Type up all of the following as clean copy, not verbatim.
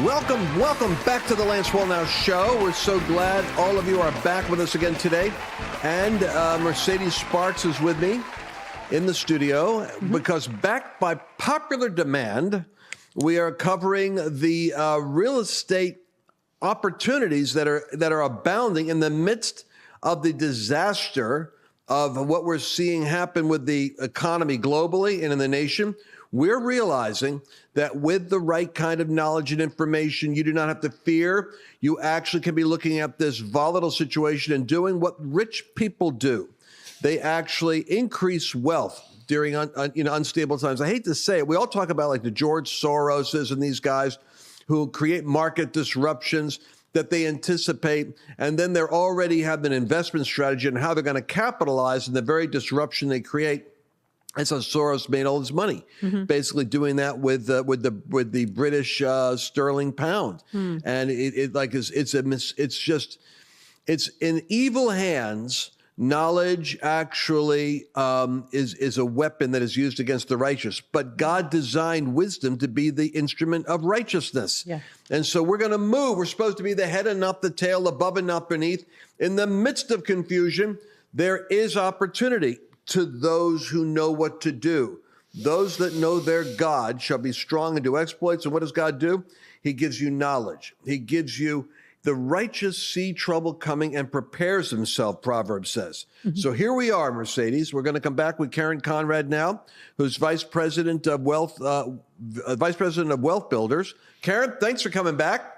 Welcome back to the Lance Wallnau Show. We're so glad all of you are back with us again today. And Mercedes Sparks is with me in the studio because backed by popular demand, we are covering the real estate opportunities that are abounding in the midst of the disaster of what we're seeing happen with the economy globally and in the nation. We're realizing that with the right kind of knowledge and information, you do not have to fear. You actually can be looking at this volatile situation and doing what rich people do. They actually increase wealth during unstable times. I hate to say it. We all talk about like the George Soroses and these guys who create market disruptions that they anticipate, and then they already have an investment strategy on how they're going to capitalize on the very disruption they create. That's how Soros made all his money, basically doing that with the British sterling pound, and it's in evil hands. Knowledge actually is a weapon that is used against the righteous, but God designed wisdom to be the instrument of righteousness. Yeah. And so we're going to move. We're supposed to be the head and not the tail, above and not beneath. In the midst of confusion, there is opportunity to those who know what to do. Those that know their God shall be strong and do exploits. And what does God do? He gives you knowledge. He gives you the righteous see trouble coming and prepares himself, Proverbs says. So here we are, Mercedes. We're going to come back with Karen Conrad now, who's Vice President of Wealth Builders. Karen, thanks for coming back.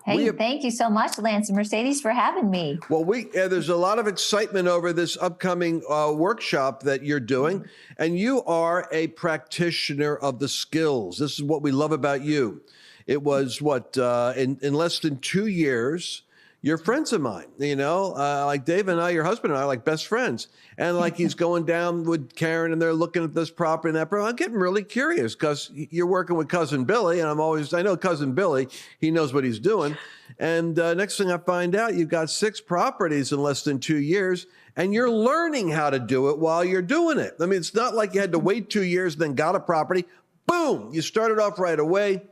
Hey, thank you so much, Lance and Mercedes, for having me. Well, there's a lot of excitement over this upcoming workshop that you're doing, and you are a practitioner of the skills. This is what we love about you. It was in less than 2 years, you're friends of mine, like Dave and I, your husband and I, are like best friends. And like he's going down with Karen and they're looking at this property and that property. I'm getting really curious because you're working with Cousin Billy. And I know Cousin Billy, he knows what he's doing. And next thing I find out, you've got 6 properties in less than 2 years and you're learning how to do it while you're doing it. I mean, it's not like you had to wait 2 years, then got a property. Boom, you started off right away.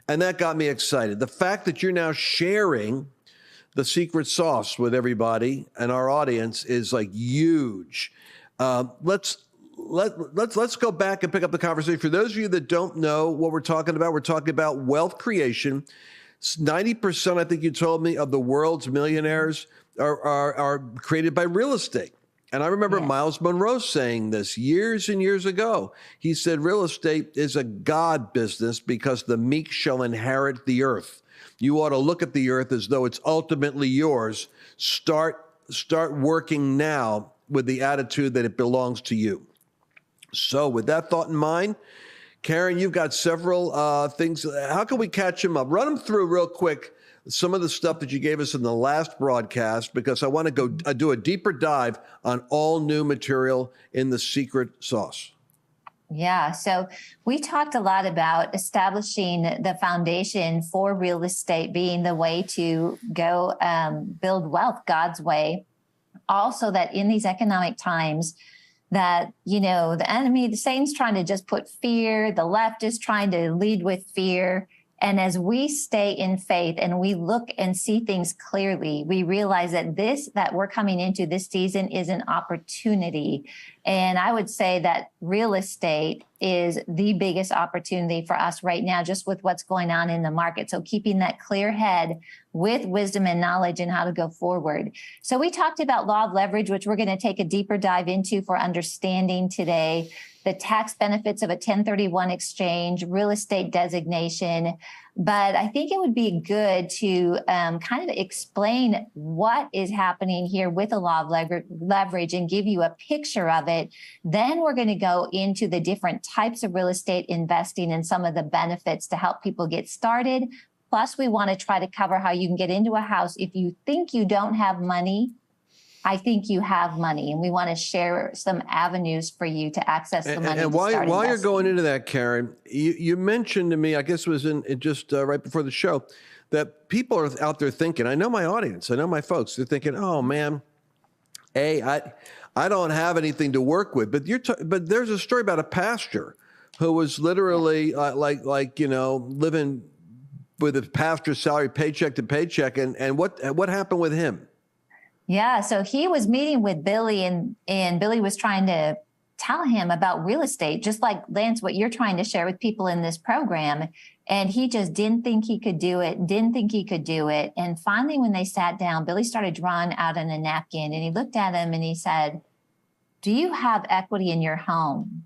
And that got me excited. The fact that you're now sharing the secret sauce with everybody and our audience is like huge. Let's go back and pick up the conversation. For those of you that don't know what we're talking about wealth creation. 90%, I think you told me, of the world's millionaires are created by real estate. And I remember Miles Monroe saying this years and years ago. He said, real estate is a God business because the meek shall inherit the earth. You ought to look at the earth as though it's ultimately yours. Start working now with the attitude that it belongs to you. So with that thought in mind, Karen, you've got several things. How can we catch them up? Run them through real quick. Some of the stuff that you gave us in the last broadcast, because I want to go do a deeper dive on all new material in the secret sauce. Yeah, so we talked a lot about establishing the foundation for real estate being the way to go build wealth God's way. Also that in these economic times that, the enemy, the Satan's trying to just put fear, the left is trying to lead with fear. And as we stay in faith and we look and see things clearly, we realize that that we're coming into this season is an opportunity. And I would say that real estate is the biggest opportunity for us right now, just with what's going on in the market. So keeping that clear head with wisdom and knowledge and how to go forward. So we talked about law of leverage, which we're going to take a deeper dive into for understanding today. The tax benefits of a 1031 exchange, real estate designation. But I think it would be good to kind of explain what is happening here with the law of leverage and give you a picture of it. Then we're going to go into the different types of real estate investing and some of the benefits to help people get started. Plus, we want to try to cover how you can get into a house if you think you don't have money. I think you have money, and we want to share some avenues for you to access the money. And while you're going into that, Karen, you mentioned to me, I guess it was just right before the show, that people are out there thinking, I know my audience, I know my folks, they're thinking, oh man, I don't have anything to work with. But there's a story about a pastor who was literally living with a pastor's salary, paycheck to paycheck. And what happened with him? Yeah, so he was meeting with Billy, and Billy was trying to tell him about real estate, just like Lance, what you're trying to share with people in this program. And he just didn't think he could do it. And finally, when they sat down, Billy started drawing out on a napkin, and he looked at him and he said, "Do you have equity in your home?"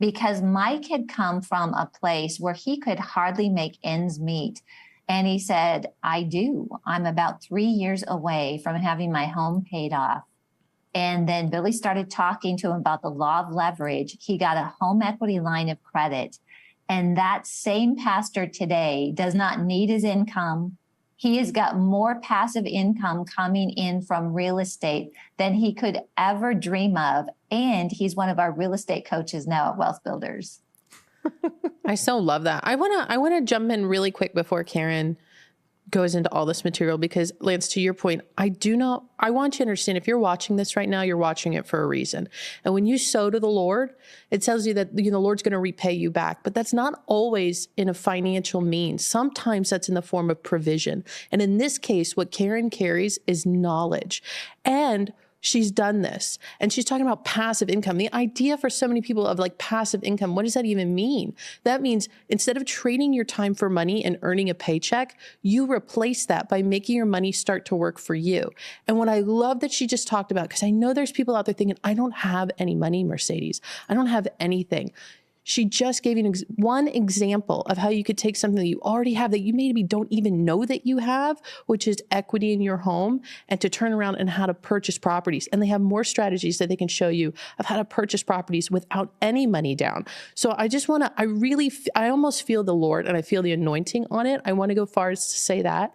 Because Mike had come from a place where he could hardly make ends meet. And he said, "I do. I'm about 3 years away from having my home paid off." And then Billy started talking to him about the law of leverage. He got a home equity line of credit. And that same pastor today does not need his income. He has got more passive income coming in from real estate than he could ever dream of. And he's one of our real estate coaches now at Wealth Builders. I so love that. I want to jump in really quick before Karen goes into all this material, because Lance, to your point, I want you to understand, if you're watching this right now, you're watching it for a reason. And when you sow to the Lord, it tells you that the Lord's going to repay you back, but that's not always in a financial means. Sometimes that's in the form of provision. And in this case, what Karen carries is knowledge. And she's done this, and she's talking about passive income. The idea for so many people of like passive income, what does that even mean? That means instead of trading your time for money and earning a paycheck, you replace that by making your money start to work for you. And what I love that she just talked about, because I know there's people out there thinking, I don't have any money, Mercedes. I don't have anything. She just gave you one example of how you could take something that you already have that you maybe don't even know that you have, which is equity in your home, and to turn around and how to purchase properties. And they have more strategies that they can show you of how to purchase properties without any money down. So I just want to, I almost feel the Lord, and I feel the anointing on it. I want to go far as to say that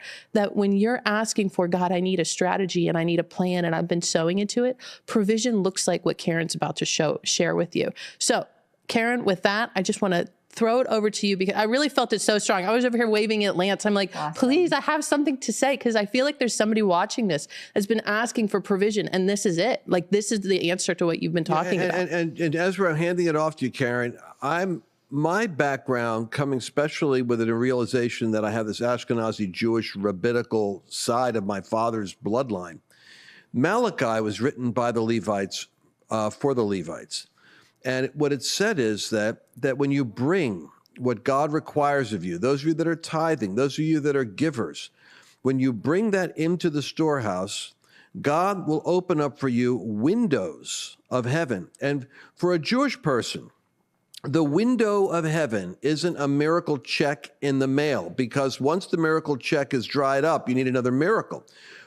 when you're asking for, God, I need a strategy and I need a plan, and I've been sowing into it, provision looks like what Karen's about to share with you. So Karen, with that, I just want to throw it over to you, because I really felt it so strong. I was over here waving at Lance. I'm like, awesome. Please, I have something to say, because I feel like there's somebody watching this that's been asking for provision, and this is it. Like, this is the answer to what you've been talking about. And as we're handing it off to you, Karen, my background coming especially with a realization that I have this Ashkenazi Jewish rabbinical side of my father's bloodline. Malachi was written by the Levites for the Levites. And what it said is that when you bring what God requires of you, those of you that are tithing, those of you that are givers, when you bring that into the storehouse, God will open up for you windows of heaven. And for a Jewish person, the window of heaven isn't a miracle check in the mail, because once the miracle check is dried up, you need another miracle.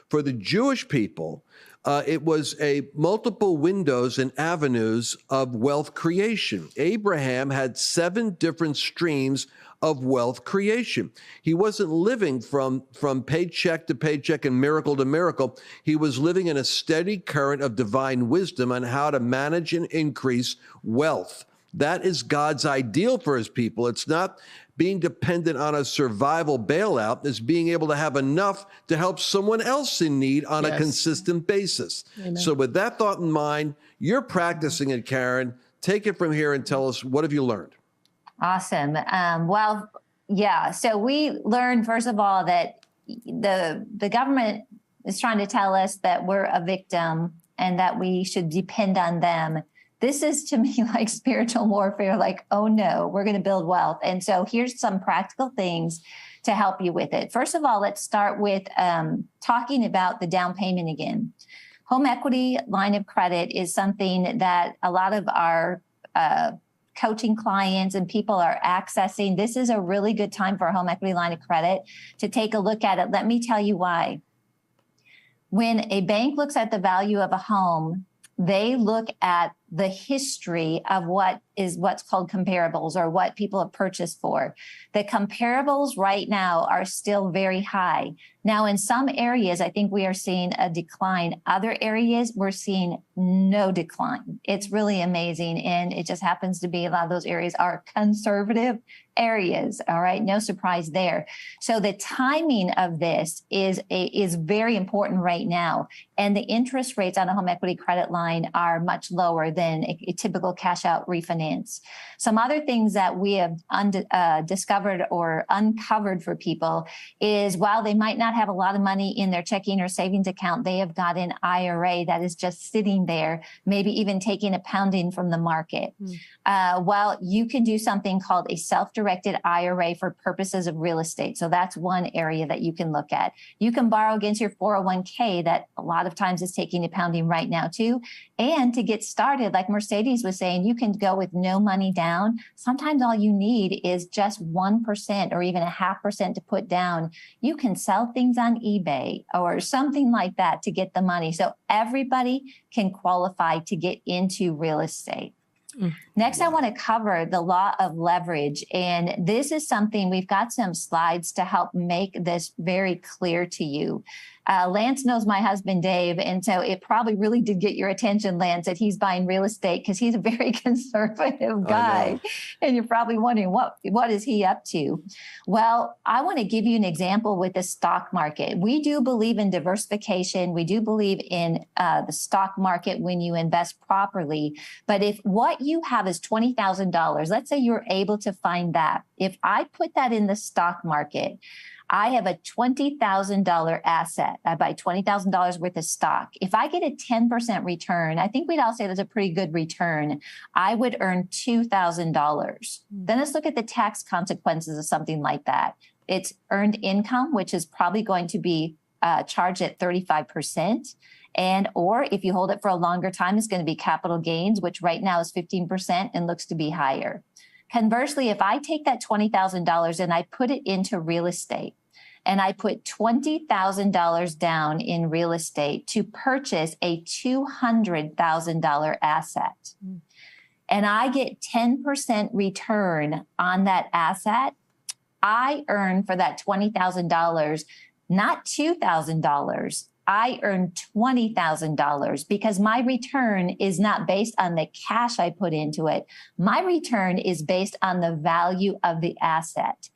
For the Jewish people, it was a multiple windows and avenues of wealth creation. Abraham had 7 different streams of wealth creation. He wasn't living from paycheck to paycheck and miracle to miracle. He was living in a steady current of divine wisdom on how to manage and increase wealth. That is God's ideal for his people. It's not being dependent on a survival bailout, is being able to have enough to help someone else in need on a consistent basis. Amen. So with that thought in mind, you're practicing it, Karen. Take it from here and tell us, what have you learned? Awesome. So we learned, first of all, that the government is trying to tell us that we're a victim and that we should depend on them. This is, to me, like spiritual warfare, like, oh no, we're going to build wealth. And so here's some practical things to help you with it. First of all, let's start with talking about the down payment again. Home equity line of credit is something that a lot of our coaching clients and people are accessing. This is a really good time for a home equity line of credit to take a look at it. Let me tell you why. When a bank looks at the value of a home, they look at the history of what's called comparables, or what people have purchased for. The comparables right now are still very high. Now, in some areas, I think we are seeing a decline. Other areas, we're seeing no decline. It's really amazing. And it just happens to be a lot of those areas are conservative areas. All right. No surprise there. So the timing of this is very important right now. And the interest rates on a home equity credit line are much lower than a typical cash out refinance. clients. Some other things that we have discovered or uncovered for people is while they might not have a lot of money in their checking or savings account, they have got an IRA that is just sitting there, maybe even taking a pounding from the market. Well, you can do something called a self-directed IRA for purposes of real estate. So that's one area that you can look at. You can borrow against your 401k that a lot of times is taking a pounding right now too. And to get started, like Mercedes was saying, you can go with no money down. Sometimes all you need is just 1% or even 0.5% to put down. You can sell things on eBay or something like that to get the money. So everybody can qualify to get into real estate. Next, I want to cover the law of leverage. And this is something, we've got some slides to help make this very clear to you. Lance knows my husband, Dave. And so it probably really did get your attention, Lance, that he's buying real estate because he's a very conservative guy. And you're probably wondering, what is he up to? Well, I want to give you an example with the stock market. We do believe in diversification. We do believe in the stock market when you invest properly. But if what you have is $20,000, let's say you're able to find that. If I put that in the stock market, I have a $20,000 asset. I buy $20,000 worth of stock. If I get a 10% return, I think we'd all say that's a pretty good return. I would earn $2,000. Then let's look at the tax consequences of something like that. It's earned income, which is probably going to be charged at 35%. And or if you hold it for a longer time, it's going to be capital gains, which right now is 15% and looks to be higher. Conversely, if I take that $20,000 and I put it into real estate, and I put $20,000 down in real estate to purchase a $200,000 asset, and I get 10% return on that asset, I earn for that $20,000, not $2,000. I earn $20,000 because my return is not based on the cash I put into it. My return is based on the value of the asset.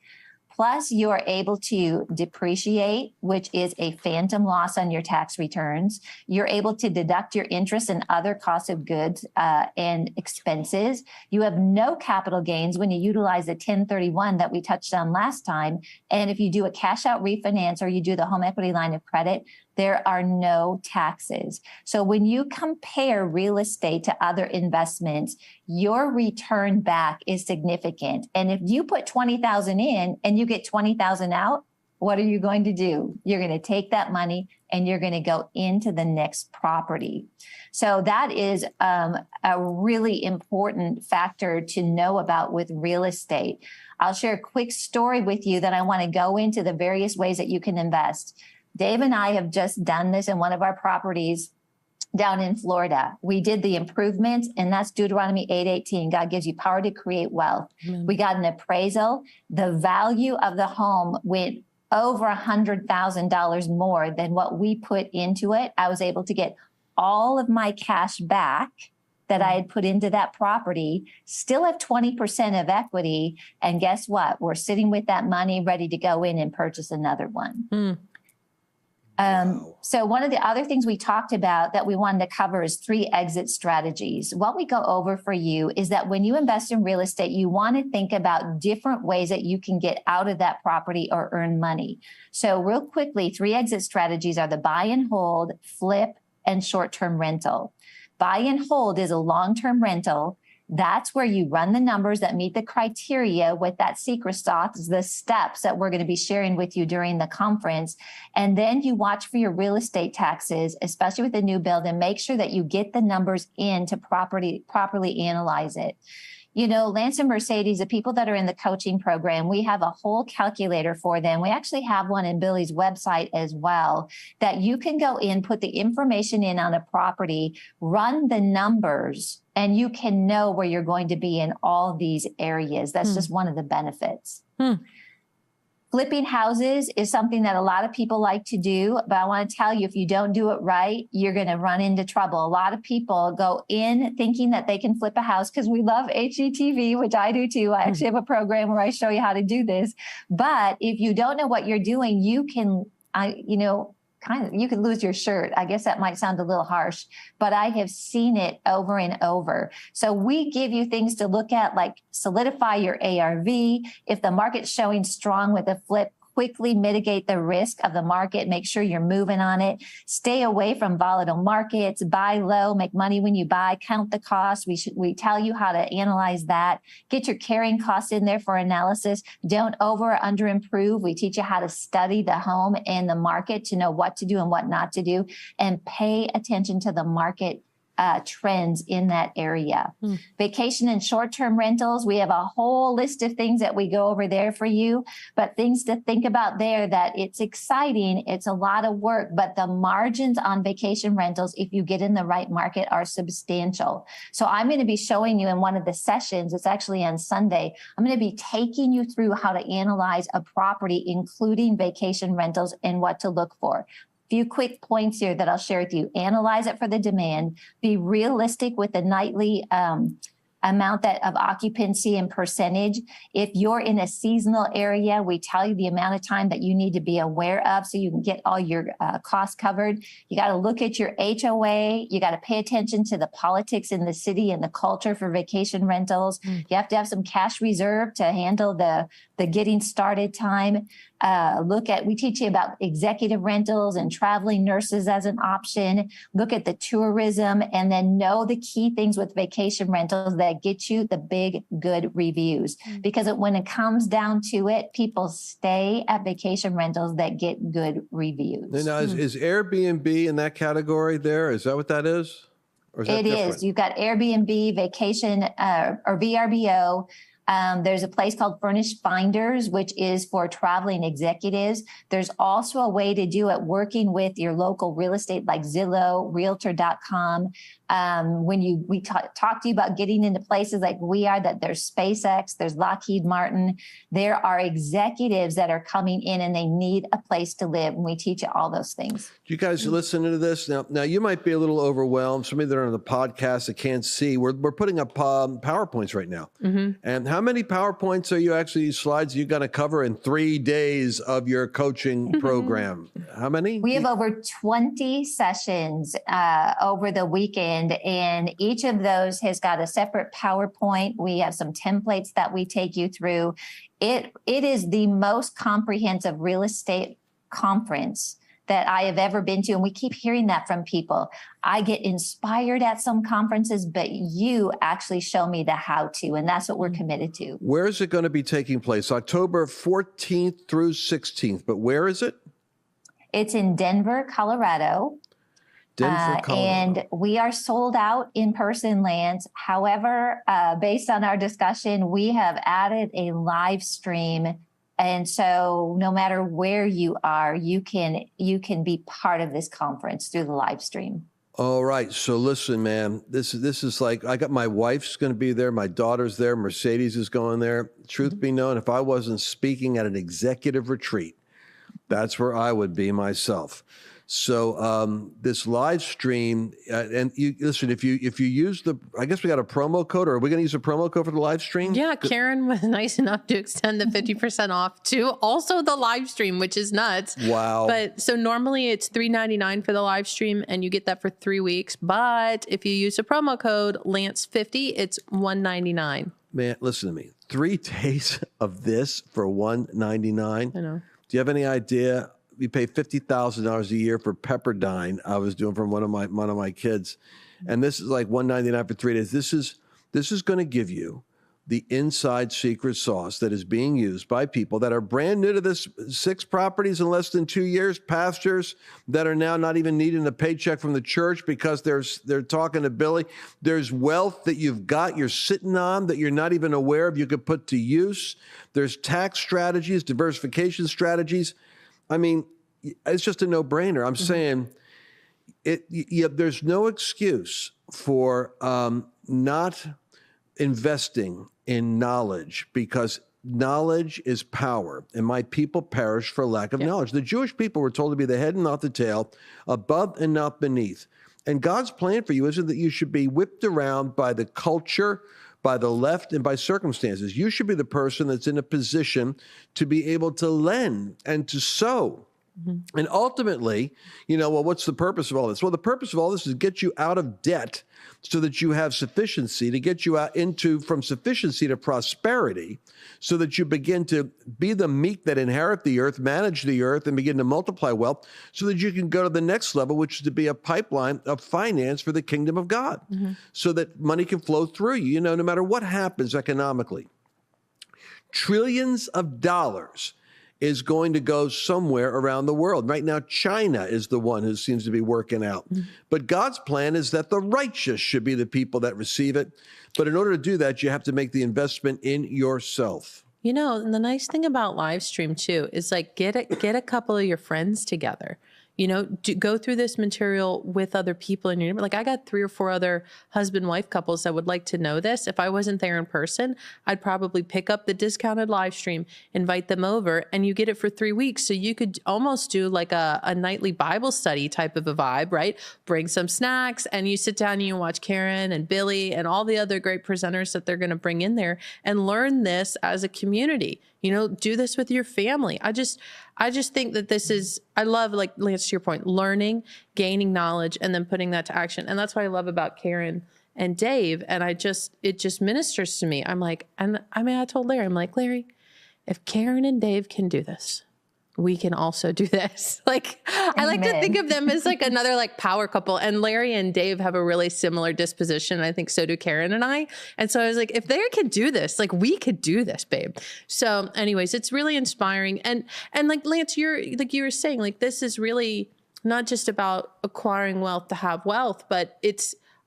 Plus, you are able to depreciate, which is a phantom loss on your tax returns. You're able to deduct your interest and other costs of goods and expenses. You have no capital gains when you utilize the 1031 that we touched on last time. And if you do a cash out refinance or you do the home equity line of credit, there are no taxes. So when you compare real estate to other investments, your return back is significant. And if you put 20,000 in and you get 20,000 out, what are you going to do? You're going to take that money and you're going to go into the next property. So that is a really important factor to know about with real estate. I'll share a quick story with you that I want to go into the various ways that you can invest. Dave and I have just done this in one of our properties down in Florida. We did the improvements, and that's Deuteronomy 8:18. God gives you power to create wealth. Amen. We got an appraisal. The value of the home went over $100,000 more than what we put into it. I was able to get all of my cash back that I had put into that property, still have 20% of equity. And guess what? We're sitting with that money ready to go in and purchase another one. So one of the other things we talked about that we wanted to cover is 3 exit strategies. What we go over for you is that when you invest in real estate, you want to think about different ways that you can get out of that property or earn money. So real quickly, 3 exit strategies are the buy and hold, flip, and short-term rental. Buy and hold is a long-term rental. That's where you run the numbers that meet the criteria with that secret sauce, the steps that we're going to be sharing with you during the conference. And then you watch for your real estate taxes, especially with the new build, and make sure that you get the numbers in to properly analyze it. You know, Lance and Mercedes, the people that are in the coaching program, we have a whole calculator for them. We actually have one in Billy's website as well that you can go in, put the information in on a property, run the numbers, and you can know where you're going to be in all these areas. That's just one of the benefits. Flipping houses is something that a lot of people like to do, but I want to tell you, if you don't do it right, you're going to run into trouble. A lot of people go in thinking that they can flip a house because we love HGTV, which I do too. I actually have a program where I show you how to do this. But if you don't know what you're doing, you can, you could lose your shirt. I guess that might sound a little harsh, but I have seen it over and over. So we give you things to look at, like solidify your ARV. If the market's showing strong with a flip, quickly mitigate the risk of the market. Make sure you're moving on it. Stay away from volatile markets. Buy low. Make money when you buy. Count the cost. We tell you how to analyze that. Get your carrying costs in there for analysis. Don't over or under improve. We teach you how to study the home and the market to know what to do and what not to do, and pay attention to the market trends in that area. Vacation and short-term rentals, we have a whole list of things that we go over there for you, but things to think about there, that it's exciting, it's a lot of work, but the margins on vacation rentals, if you get in the right market, are substantial. So I'm going to be showing you in one of the sessions, it's actually on Sunday, I'm going to be taking you through how to analyze a property, including vacation rentals, and what to look for. Few quick points here that I'll share with you. Analyze it for the demand. Be realistic with the nightly amount of occupancy and percentage. If you're in a seasonal area, we tell you the amount of time that you need to be aware of so you can get all your costs covered. You got to look at your HOA. You got to pay attention to the politics in the city and the culture for vacation rentals. You have to have some cash reserve to handle the getting started time. We teach you about executive rentals and traveling nurses as an option. Look at the tourism, and then know the key things with vacation rentals that get you the big, good reviews. Because when it comes down to it, people stay at vacation rentals that get good reviews. Now, is Airbnb in that category there? Is that what that is? Or is that different? You've got Airbnb, vacation, or VRBO. There's a place called Furnished Finders, which is for traveling executives. There's also a way to do it working with your local real estate like Zillow, Realtor.com. When we talk to you about getting into places like we are, that there's SpaceX, there's Lockheed Martin, there are executives that are coming in and they need a place to live. And we teach you all those things. Do you guys listen to this? Now you might be a little overwhelmed. Some of you that are on the podcast that can't see, we're putting up PowerPoints right now. And how many PowerPoints are you actually, slides you got to cover in 3 days of your coaching program? How many? We have over 20 sessions over the weekend. And each of those has got a separate PowerPoint. We have some templates that we take you through. It is the most comprehensive real estate conference that I have ever been to. And we keep hearing that from people. I get inspired at some conferences, but you actually show me the how to, and that's what we're committed to. Where is it going to be taking place? October 14th through 16th, but where is it? It's in Denver, Colorado. And we are sold out in person, Lance. However, based on our discussion, we have added a live stream. And so no matter where you are, you can be part of this conference through the live stream. All right. So listen, man, this is like, I got my wife's going to be there. My daughter's there. Mercedes is going there. Truth be known, if I wasn't speaking at an executive retreat, that's where I would be myself. So this live stream, and you listen, if you use I guess we got a promo code, or are we going to use a promo code for the live stream? Yeah, Karen was nice enough to extend the 50% off to also the live stream, which is nuts. Wow. But so normally it's $3.99 for the live stream, and you get that for 3 weeks. But if you use a promo code Lance50, it's $199. Man, listen to me. 3 days of this for $199. I know. Do you have any idea? We pay $50,000 a year for Pepperdine. I was doing from one of my kids, and this is like $199 for 3 days. This is going to give you the inside secret sauce that is being used by people that are brand new to this, 6 properties in less than 2 years, pastors that are now not even needing a paycheck from the church because they're talking to Billy. There's wealth that you've got, you're sitting on, that you're not even aware of, you could put to use. There's tax strategies, diversification strategies. I mean, it's just a no-brainer. I'm saying there's no excuse for not investing in knowledge, because knowledge is power, and my people perish for lack of knowledge. The Jewish people were told to be the head and not the tail, above and not beneath. And God's plan for you isn't that you should be whipped around by the culture, by the left, and by circumstances. You should be the person that's in a position to be able to lend and to sow And ultimately, well, what's the purpose of all this? Well, the purpose of all this is get you out of debt so that you have sufficiency, to get you out from sufficiency to prosperity, so that you begin to be the meek that inherit the earth, manage the earth, and begin to multiply wealth, so that you can go to the next level, which is to be a pipeline of finance for the kingdom of God, so that money can flow through you, no matter what happens economically. Trillions of dollars is going to go somewhere around the world. Right now, China is the one who seems to be working out. But God's plan is that the righteous should be the people that receive it. But in order to do that, you have to make the investment in yourself. And the nice thing about live stream too is like get a couple of your friends together. Go through this material with other people in your neighborhood. Like I got 3 or 4 other husband-wife couples that would like to know this. If I wasn't there in person, I'd probably pick up the discounted live stream, invite them over, and you get it for 3 weeks. So you could almost do like a nightly Bible study type of a vibe, right? Bring some snacks and you sit down and you watch Karen and Billy and all the other great presenters that they're going to bring in there and learn this as a community. Do this with your family. I just think that this is, I love, like Lance, to your point, learning, gaining knowledge, and then putting that to action. And that's what I love about Karen and Dave. And it just ministers to me. I'm like, I told Larry, I'm like, Larry, if Karen and Dave can do this, we can also do this. Like, I like to think of them as like another like power couple. And Larry and Dave have a really similar disposition. I think so do Karen and I. And so I was like, if they can do this, like we could do this, babe. So anyways, it's really inspiring. And like Lance, you were saying, like, this is really not just about acquiring wealth to have wealth, but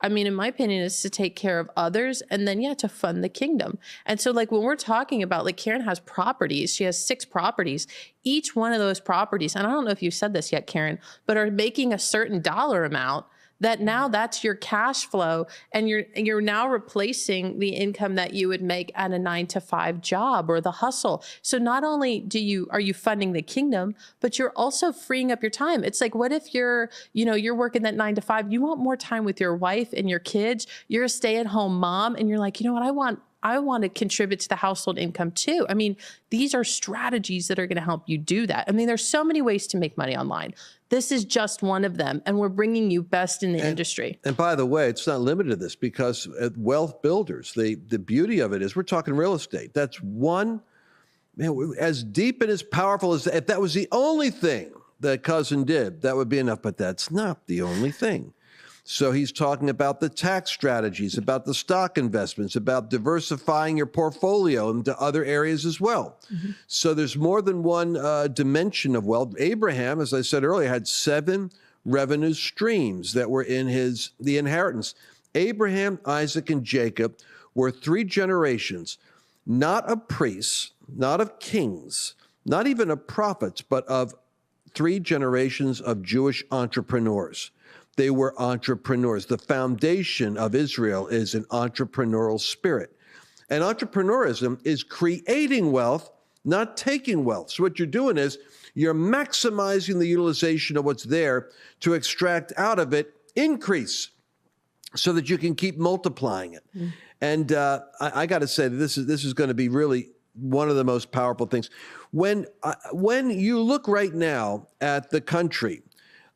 in my opinion, is to take care of others and then, to fund the kingdom. And so like when we're talking about, like Karen has properties, she has 6 properties, each one of those properties, and I don't know if you said this yet, Karen, but are making a certain dollar amount that now that's your cash flow, and you're now replacing the income that you would make at a 9-to-5 job or the hustle. So not only are you funding the kingdom, but you're also freeing up your time. It's like, what if you're working that 9-to-5, you want more time with your wife and your kids, you're a stay-at-home mom, and you're like, what, I want to contribute to the household income too. These are strategies that are going to help you do that. There's so many ways to make money online. This is just one of them, and we're bringing you best in the industry. And by the way, it's not limited to this, because wealth builders, the beauty of it is we're talking real estate. That's one, as deep and as powerful as, if that was the only thing that Cousin did, that would be enough, but that's not the only thing. So he's talking about the tax strategies, about the stock investments, about diversifying your portfolio into other areas as well. So there's more than one dimension of wealth. Abraham, as I said earlier, had 7 revenue streams that were in the inheritance. Abraham, Isaac, and Jacob were 3 generations, not of priests, not of kings, not even of prophets, but of 3 generations of Jewish entrepreneurs. They were entrepreneurs. The foundation of Israel is an entrepreneurial spirit. And entrepreneurism is creating wealth, not taking wealth. So what you're doing is you're maximizing the utilization of what's there to extract out of it increase, so that you can keep multiplying it. And I got to say that this is going to be really one of the most powerful things. When you look right now at the country,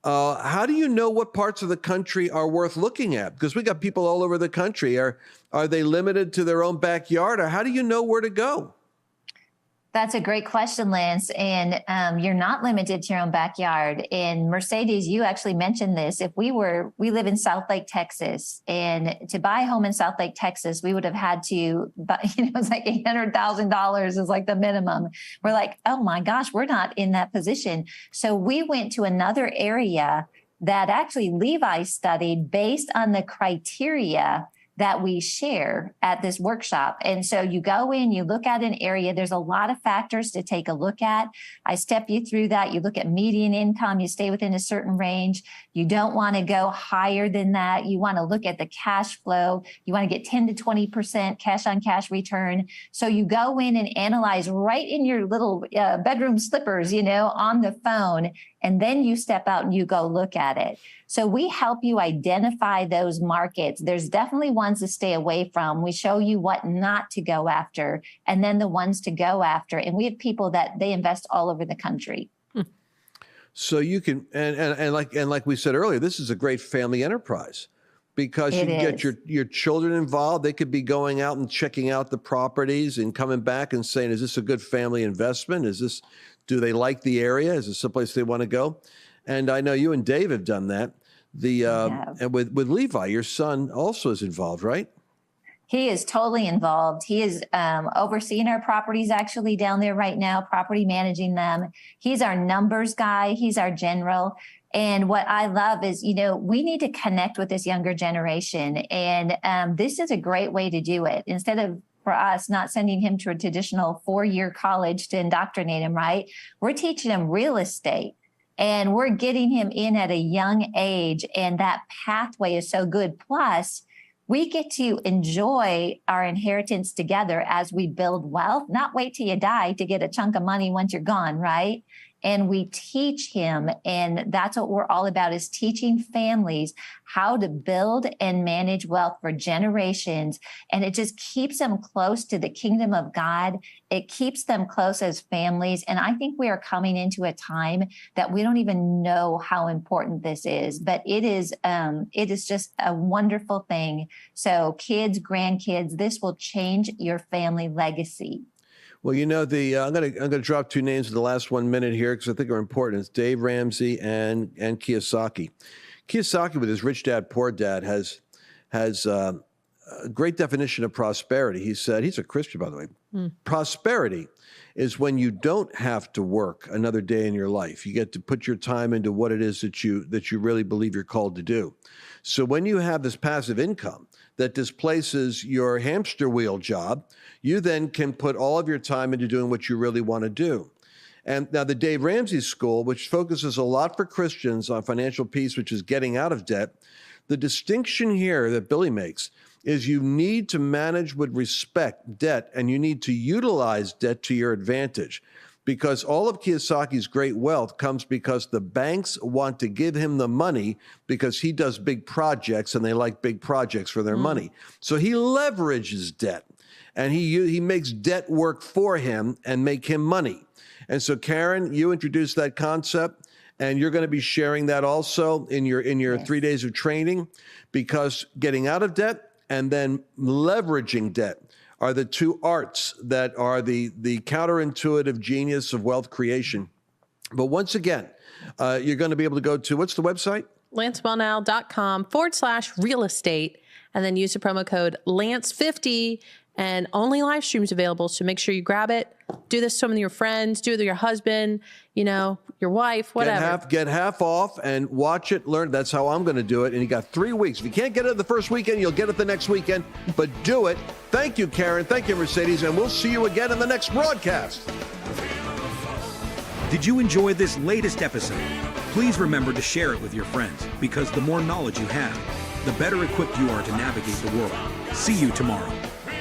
how do you know what parts of the country are worth looking at? Because we got people all over the country. Are they limited to their own backyard, or how do you know where to go? That's a great question, Lance. And you're not limited to your own backyard. And Mercedes, you actually mentioned this. If we live in South Lake, Texas, and to buy a home in South Lake, Texas, we would have had to buy, it's like $800,000 is like the minimum. We're like, oh my gosh, we're not in that position. So we went to another area that actually Levi studied based on the criteria that we share at this workshop. And so you go in, you look at an area, there's a lot of factors to take a look at. I step you through that. You look at median income, you stay within a certain range. You don't want to go higher than that. You want to look at the cash flow. You want to get 10 to 20% cash on cash return. So you go in and analyze right in your little bedroom slippers, on the phone, and then you step out and you go look at it. So we help you identify those markets. There's definitely ones to stay away from. We show you what not to go after, and then the ones to go after. And we have people that they invest all over the country. So you can, and like we said earlier, this is a great family enterprise because you can get your children involved. They could be going out and checking out the properties and coming back and saying, is this a good family investment? Do they like the area? Is this someplace they want to go? And I know you and Dave have done that. And with Levi, your son also is involved, right? He is totally involved. He is overseeing our properties actually down there right now, property managing them. He's our numbers guy. He's our general. And what I love is, we need to connect with this younger generation. And this is a great way to do it. Instead of, for us, not sending him to a traditional 4-year college to indoctrinate him, right? We're teaching him real estate. And we're getting him in at a young age. And that pathway is so good. Plus, we get to enjoy our inheritance together as we build wealth, not wait till you die to get a chunk of money once you're gone, right? And we teach him, and that's what we're all about, is teaching families how to build and manage wealth for generations. And it just keeps them close to the kingdom of God. It keeps them close as families. And I think we are coming into a time that we don't even know how important this is, but it is just a wonderful thing. So kids, grandkids, this will change your family legacy. Well, I'm gonna drop 2 names in the last 1 minute here because I think are important. It's Dave Ramsey and Kiyosaki. Kiyosaki, with his Rich Dad Poor Dad, has a great definition of prosperity. He said, he's a Christian, by the way. Prosperity is when you don't have to work another day in your life. You get to put your time into what it is that you really believe you're called to do. So when you have this passive income that displaces your hamster wheel job, you then can put all of your time into doing what you really want to do. And now the Dave Ramsey School, which focuses a lot for Christians on financial peace, which is getting out of debt, the distinction here that Billy makes is you need to manage with respect debt, and you need to utilize debt to your advantage. Because all of Kiyosaki's great wealth comes because the banks want to give him the money because he does big projects and they like big projects for their money. So he leverages debt, and he makes debt work for him and make him money. And so, Karen, you introduced that concept, and you're going to be sharing that also in your 3 days of training, because getting out of debt and then leveraging debt are the 2 arts that are the counterintuitive genius of wealth creation. But once again, you're going to be able to go to, what's the website? lancewallnau.com/real estate, and then use the promo code Lance50, and only live streams available. So make sure you grab it. Do this to some of your friends, do it with your husband, your wife, whatever. Get half off and watch it, learn. That's how I'm going to do it. And you got 3 weeks. If you can't get it the first weekend, you'll get it the next weekend, but do it. Thank you, Karen. Thank you, Mercedes. And we'll see you again in the next broadcast. Did you enjoy this latest episode? Please remember to share it with your friends, because the more knowledge you have, the better equipped you are to navigate the world. See you tomorrow.